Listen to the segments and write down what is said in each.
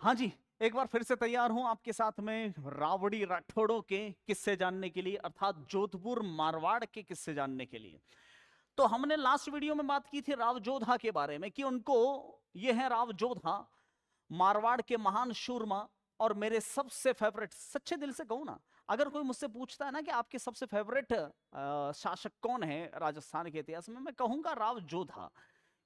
हाँ जी, एक बार फिर से तैयार हूं आपके साथ में रावड़ी राठौड़ों के किस्से जानने के लिए, अर्थात जोधपुर मारवाड़ के किस्से जानने के लिए। तो हमने लास्ट वीडियो में बात की थी राव जोधा के बारे में कि उनको, ये है राव जोधा, मारवाड़ के महान शूरमा और मेरे सबसे फेवरेट। सच्चे दिल से कहूं ना, अगर कोई मुझसे पूछता है ना कि आपके सबसे फेवरेट शासक कौन है राजस्थान के इतिहास में, मैं कहूंगा राव जोधा।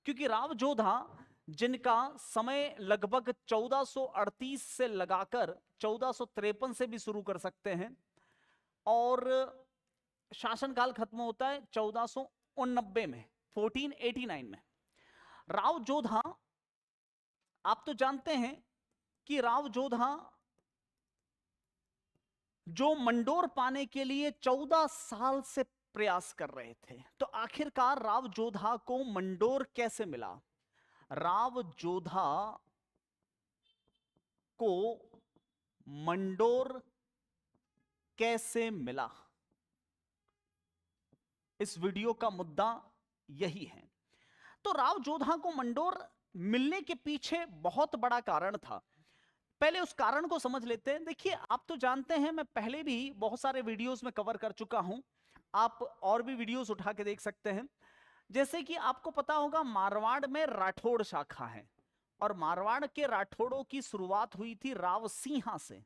क्योंकि राव जोधा, जिनका समय लगभग 1438 से लगाकर 1453 से भी शुरू कर सकते हैं, और शासनकाल खत्म होता है 1489 में, 1489 में। राव जोधा, आप तो जानते हैं कि राव जोधा जो मंडोर पाने के लिए 14 साल से प्रयास कर रहे थे, तो आखिरकार राव जोधा को मंडोर कैसे मिला? राव जोधा को मंडोर कैसे मिला, इस वीडियो का मुद्दा यही है। तो राव जोधा को मंडोर मिलने के पीछे बहुत बड़ा कारण था। पहले उस कारण को समझ लेते हैं। देखिए, आप तो जानते हैं, मैं पहले भी बहुत सारे वीडियोस में कवर कर चुका हूं, आप और भी वीडियोस उठा के देख सकते हैं। जैसे कि आपको पता होगा, मारवाड़ में राठौड़ शाखा है, और मारवाड़ के राठौड़ों की शुरुआत हुई थी राव सिंहा से।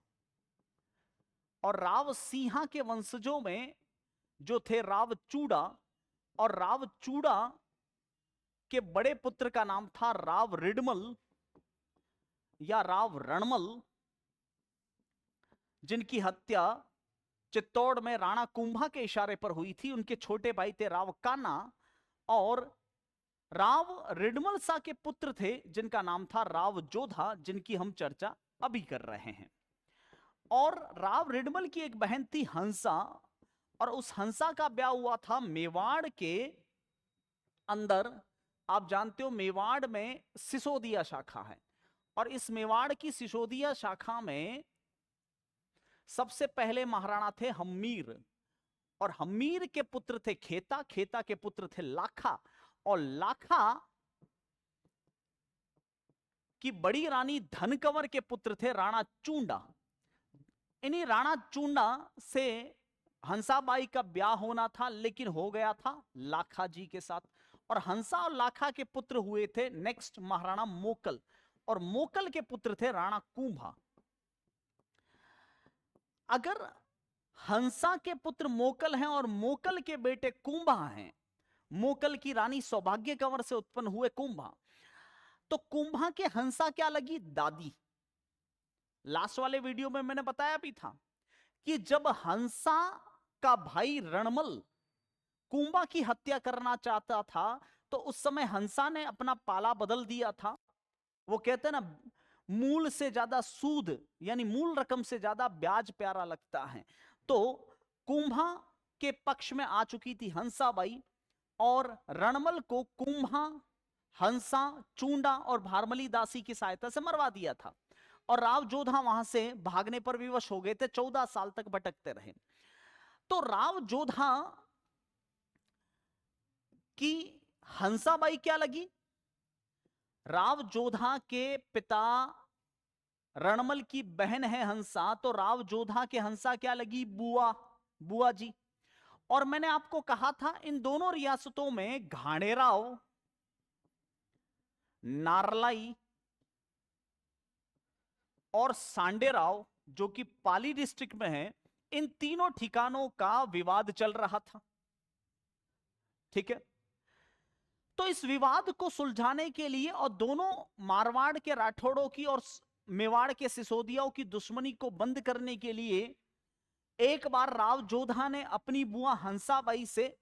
और राव सिंहा के वंशजों में जो थे राव चूड़ा, और राव चूड़ा के बड़े पुत्र का नाम था राव रिडमल या राव रणमल, जिनकी हत्या चित्तौड़ में राणा कुंभा के इशारे पर हुई थी। उनके छोटे भाई थे राव काना, और राव रिडमल सा के पुत्र थे जिनका नाम था राव जोधा, जिनकी हम चर्चा अभी कर रहे हैं। और राव रिडमल की एक बहन थी हंसा, और उस हंसा का ब्याह हुआ था मेवाड़ के अंदर। आप जानते हो, मेवाड़ में सिसोदिया शाखा है, और इस मेवाड़ की सिसोदिया शाखा में सबसे पहले महाराणा थे हम्मीर, और हम्मीर के पुत्र थे खेता, खेता के पुत्र थे लाखा, और लाखा की बड़ी रानी धनकंवर के पुत्र थे राणा चूंडा। इन्हीं राणा चूंडा से हंसाबाई का ब्याह होना था, लेकिन हो गया था लाखा जी के साथ। और हंसा और लाखा के पुत्र हुए थे नेक्स्ट महाराणा मोकल, और मोकल के पुत्र थे राणा कुंभा। अगर हंसा के पुत्र मोकल हैं और मोकल के बेटे कुंभा हैं, मोकल की रानी सौभाग्य कंवर से उत्पन्न हुए कुंभा, तो कुंभा के हंसा क्या लगी? दादी। लास्ट वाले वीडियो में मैंने बताया भी था कि जब हंसा का भाई रणमल कुंभा की हत्या करना चाहता था, तो उस समय हंसा ने अपना पाला बदल दिया था। वो कहते हैं ना, मूल से ज्यादा सूद, यानी मूल रकम से ज्यादा ब्याज प्यारा लगता है। तो कुंभा के पक्ष में आ चुकी थी हंसाबाई, और रणमल को कुंभा, हंसा, चूंडा और भारमली दासी की सहायता से मरवा दिया था। और राव जोधा वहां से भागने पर विवश हो गए थे, 14 साल तक भटकते रहे। तो राव जोधा की हंसाबाई क्या लगी? राव जोधा के पिता रणमल की बहन है हंसा, तो राव जोधा के हंसा क्या लगी? बुआ, बुआ जी। और मैंने आपको कहा था, इन दोनों रियासतों में घाणेराव, नारलाई और सांडेराव, जो कि पाली डिस्ट्रिक्ट में है, इन तीनों ठिकानों का विवाद चल रहा था। ठीक है, तो इस विवाद को सुलझाने के लिए और दोनों मारवाड़ के राठौड़ों की और मेवाड़ के सिसोदियाओं की दुश्मनी को बंद करने के लिए एक बार राव जोधा ने अपनी बुआ हंसाबाई से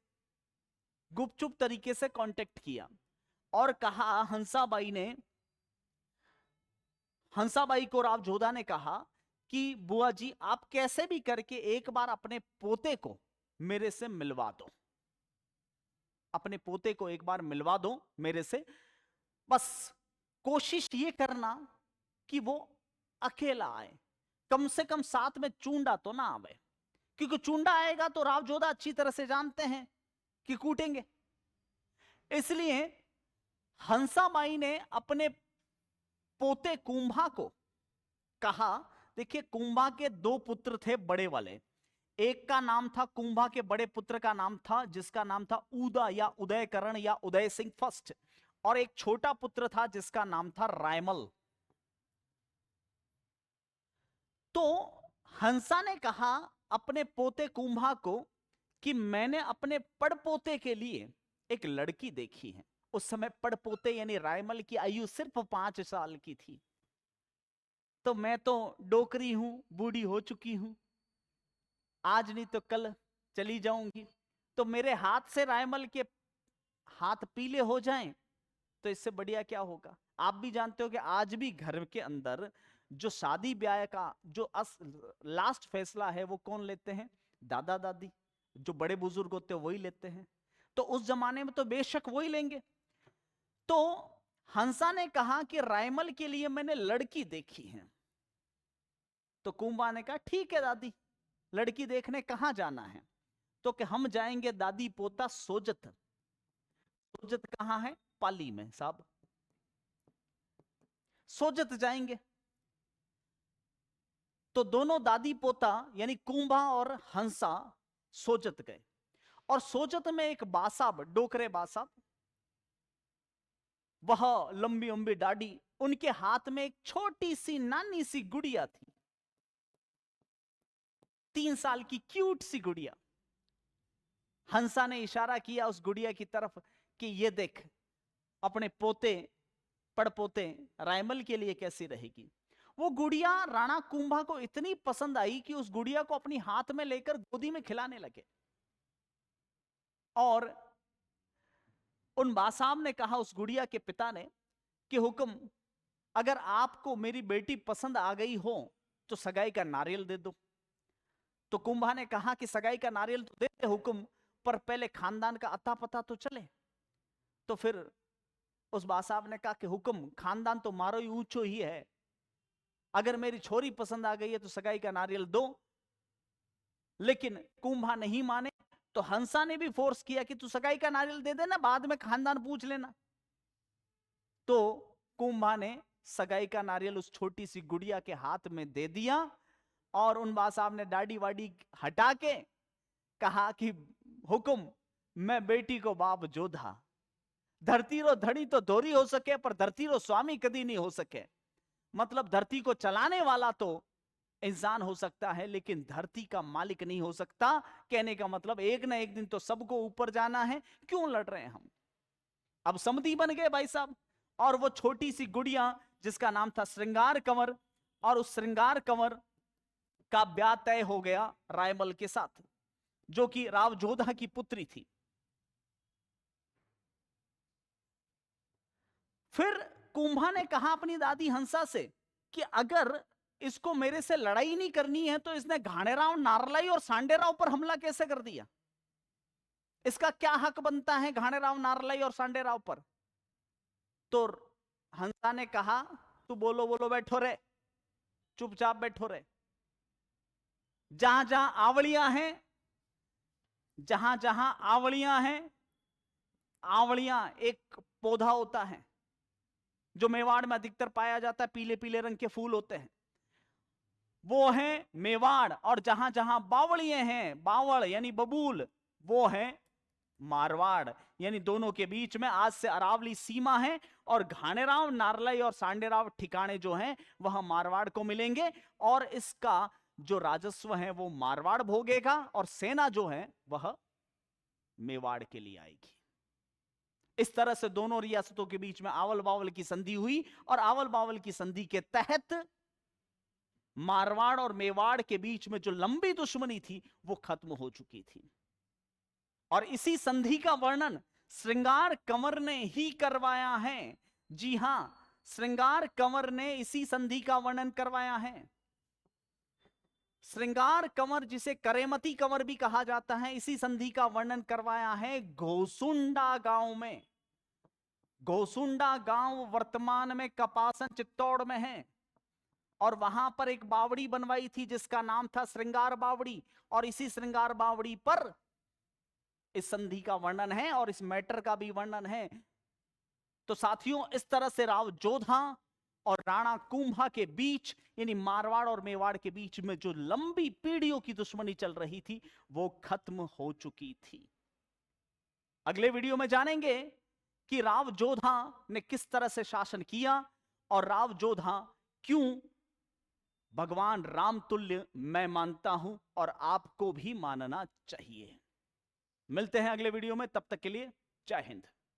गुपचुप तरीके से कांटेक्ट किया और कहा, हंसाबाई को राव जोधा ने कहा कि बुआ जी, आप कैसे भी करके एक बार अपने पोते को मेरे से मिलवा दो, अपने पोते को एक बार मिलवा दो मेरे से। बस कोशिश ये करना कि वो अकेला आए, कम से कम साथ में चूंडा तो ना आवे, क्योंकि चूंडा आएगा तो राव जोधा अच्छी तरह से जानते हैं कि कूटेंगे। इसलिए हंसाबाई ने अपने पोते कुंभा को कहा, देखिए कुंभा के दो पुत्र थे बड़े वाले, एक का नाम था, कुंभा के बड़े पुत्र का नाम था, जिसका नाम था उदा या उदयकरण या उदय सिंह फर्स्ट, और एक छोटा पुत्र था जिसका नाम था रायमल। तो हंसा ने कहा अपने पोते कुंभा को कि मैंने अपने पड़पोते के लिए एक लड़की देखी है। उस समय पड़पोते यानी रायमल की आयु सिर्फ 5 साल की थी। तो मैं तो डोकरी हूं, बूढ़ी हो चुकी हूं, आज नहीं तो कल चली जाऊंगी, तो मेरे हाथ से रायमल के हाथ पीले हो जाएं तो इससे बढ़िया क्या होगा। आप भी जानते हो कि आज भी घर के अंदर जो शादी ब्याह का जो लास्ट फैसला है वो कौन लेते हैं? दादा दादी, जो बड़े बुजुर्ग होते हैं वही लेते हैं। तो उस जमाने में तो बेशक वही लेंगे। तो हंसा ने कहा कि रायमल के लिए मैंने लड़की देखी है। तो कुंभा ने कहा ठीक है दादी, लड़की देखने कहां जाना है? तो कि हम जाएंगे दादी पोता सोजत। सोजत कहां है? पाली में साहब, सोजत जाएंगे। तो दोनों दादी पोता यानी कुंभा और हंसा सोजत गए, और सोजत में एक बासाब, डोकरे बासाब, वह लंबी लंबी दाढ़ी, उनके हाथ में एक छोटी सी नानी सी गुड़िया थी, 3 साल की क्यूट सी गुड़िया। हंसा ने इशारा किया उस गुड़िया की तरफ कि ये देख, अपने पोते पड़पोते रायमल के लिए कैसी रहेगी। वो गुड़िया राणा कुंभा को इतनी पसंद आई कि उस गुड़िया को अपनी हाथ में लेकर गोदी में खिलाने लगे। और उन बासाब ने कहा, उस गुड़िया के पिता ने, कि हुक्म, अगर आपको मेरी बेटी पसंद आ गई हो तो सगाई का नारियल दे दो। तो कुंभा ने कहा कि सगाई का नारियल तो दे दे हुक्म, पर पहले खानदान का अता पता तो चले। तो फिर उस बासाब ने कहा कि हुक्म, खानदान तो मारो ही ऊंचो ही है, अगर मेरी छोरी पसंद आ गई है तो सगाई का नारियल दो। लेकिन कुंभा नहीं माने, तो हंसा ने भी फोर्स किया कि तू सगाई का नारियल दे देना, बाद में खानदान पूछ लेना। तो कुंभा ने सगाई का नारियल उस छोटी सी गुड़िया के हाथ में दे दिया, और उन बासाब ने दाढ़ी वाड़ी हटा के कहा कि हुक्म, मैं बेटी को बाप जोधा, धरती रो धड़ी तो दोरी हो सके पर धरती रो स्वामी कदी नहीं हो सके। मतलब धरती को चलाने वाला तो इंसान हो सकता है, लेकिन धरती का मालिक नहीं हो सकता। कहने का मतलब एक ना एक दिन तो सबको ऊपर जाना है, क्यों लड़ रहे हैं हम? अब समधी बन गए भाई साहब। और वो छोटी सी गुड़िया जिसका नाम था श्रृंगार कंवर, और उस श्रृंगार कंवर का ब्याह तय हो गया रायमल के साथ, जो कि राव जोधा की पुत्री थी। फिर कुंभा ने कहा अपनी दादी हंसा से कि अगर इसको मेरे से लड़ाई नहीं करनी है तो इसने घाणेराव, नारलाई और सांडेराव पर हमला कैसे कर दिया? इसका क्या हक बनता है घाणेराव, नारलाई और सांडेराव पर? तो हंसा ने कहा, तू बोलो बोलो बैठो रे, चुपचाप बैठो रे। जहां जहां आवलियां हैं, जहां जहां आवलियां हैं, आवलियां एक पौधा होता है जो मेवाड़ में अधिकतर पाया जाता है, पीले पीले रंग के फूल होते हैं, वो है मेवाड़। और जहां जहां बावड़िए हैं, बावड़ यानी बबूल, वो है मारवाड़। यानी दोनों के बीच में आज से अरावली सीमा है, और घाणेराव, नारलाई और सांडेराव ठिकाने जो हैं वह मारवाड़ को मिलेंगे, और इसका जो राजस्व है वो मारवाड़ भोगेगा, और सेना जो है वह मेवाड़ के लिए आएगी। इस तरह से दोनों रियासतों के बीच में आवल बावल की संधि हुई, और आवल बावल की संधि के तहत मारवाड़ और मेवाड़ के बीच में जो लंबी दुश्मनी थी वो खत्म हो चुकी थी। और इसी संधि का वर्णन श्रृंगार कंवर ने ही करवाया है। जी हां, श्रृंगार कंवर ने इसी संधि का वर्णन करवाया है। श्रृंगार कंवर, जिसे करेमती कंवर भी कहा जाता है, इसी संधि का वर्णन करवाया है घोसुंडा गांव में। घोसुंडा गांव वर्तमान में कपासन चित्तौड़ में है, और वहां पर एक बावड़ी बनवाई थी जिसका नाम था श्रृंगार बावड़ी, और इसी श्रृंगार बावड़ी पर इस संधि का वर्णन है और इस मैटर का भी वर्णन है। तो साथियों, इस तरह से राव जोधा और राणा कुंभा के बीच, यानी मारवाड़ और मेवाड़ के बीच में जो लंबी पीढ़ियों की दुश्मनी चल रही थी वो खत्म हो चुकी थी। अगले वीडियो में जानेंगे कि राव जोधा ने किस तरह से शासन किया और राव जोधा क्यों भगवान राम तुल्य मैं मानता हूं और आपको भी मानना चाहिए। मिलते हैं अगले वीडियो में, तब तक के लिए जय हिंद।